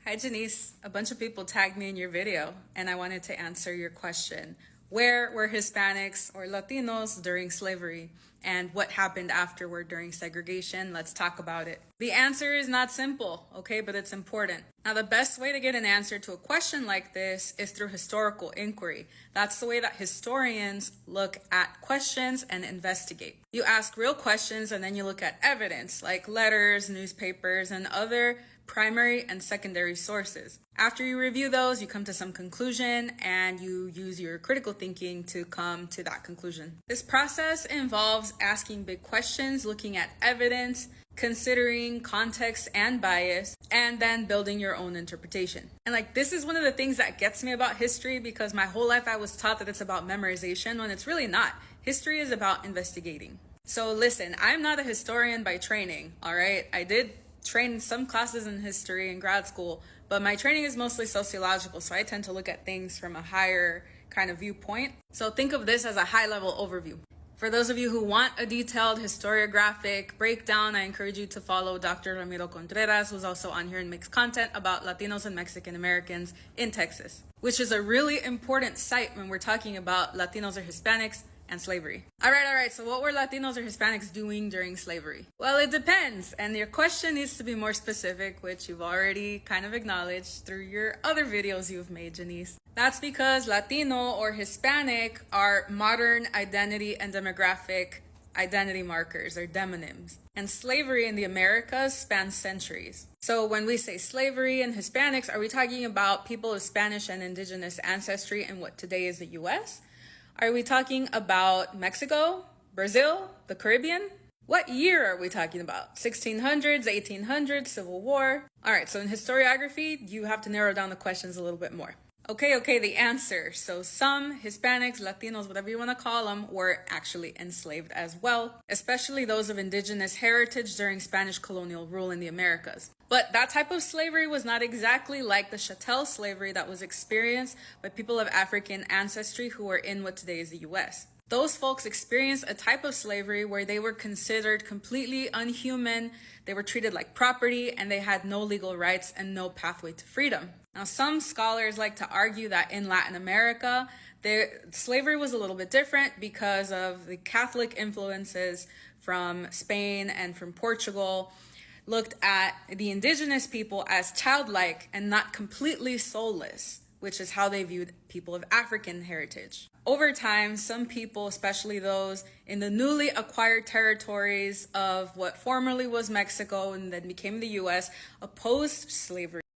Hi, Janice. A bunch of people tagged me in your video, and I wanted to answer your question. Where were Hispanics or Latinos during slavery? And what happened afterward during segregation? Let's talk about it. The answer is not simple, okay, but it's important. Now, the best way to get an answer to a question like this is through historical inquiry. That's the way that historians look at questions and investigate. You ask real questions and then you look at evidence like letters, newspapers, and other primary and secondary sources. After you review those, you come to some conclusion and you use your critical thinking to come to that conclusion. This process involves asking big questions, looking at evidence, considering context and bias, and then building your own interpretation. And this is one of the things that gets me about history, because my whole life I was taught that it's about memorization when it's really not. History is about investigating. So listen, I'm not a historian by training, all right? I did train some classes in history in grad school, but my training is mostly sociological, so I tend to look at things from a higher kind of viewpoint. So think of this as a high-level overview. For those of you who want a detailed historiographic breakdown, I encourage you to follow Dr. Ramiro Contreras, who's also on here and makes content about Latinos and Mexican Americans in Texas, which is a really important site when we're talking about Latinos or Hispanics and slavery. All right. So what were Latinos or Hispanics doing during slavery? Well, it depends. And your question needs to be more specific, which you've already kind of acknowledged through your other videos you've made, Janice. That's because Latino or Hispanic are modern identity and demographic identity markers, or demonyms. And slavery in the Americas spans centuries. So when we say slavery and Hispanics, are we talking about people of Spanish and indigenous ancestry in what today is the US? Are we talking about Mexico, Brazil, the Caribbean? What year are we talking about? 1600s, 1800s, Civil War? All right, so in historiography, you have to narrow down the questions a little bit more. Okay, the answer. So some Hispanics, Latinos, whatever you want to call them, were actually enslaved as well, especially those of indigenous heritage during Spanish colonial rule in the Americas. But that type of slavery was not exactly like the chattel slavery that was experienced by people of African ancestry who were in what today is the US. Those folks experienced a type of slavery where they were considered completely unhuman, they were treated like property, and they had no legal rights and no pathway to freedom. Now, some scholars like to argue that in Latin America, slavery was a little bit different because of the Catholic influences from Spain and from Portugal looked at the indigenous people as childlike and not completely soulless, which is how they viewed people of African heritage. Over time, some people, especially those in the newly acquired territories of what formerly was Mexico and then became the US, opposed slavery.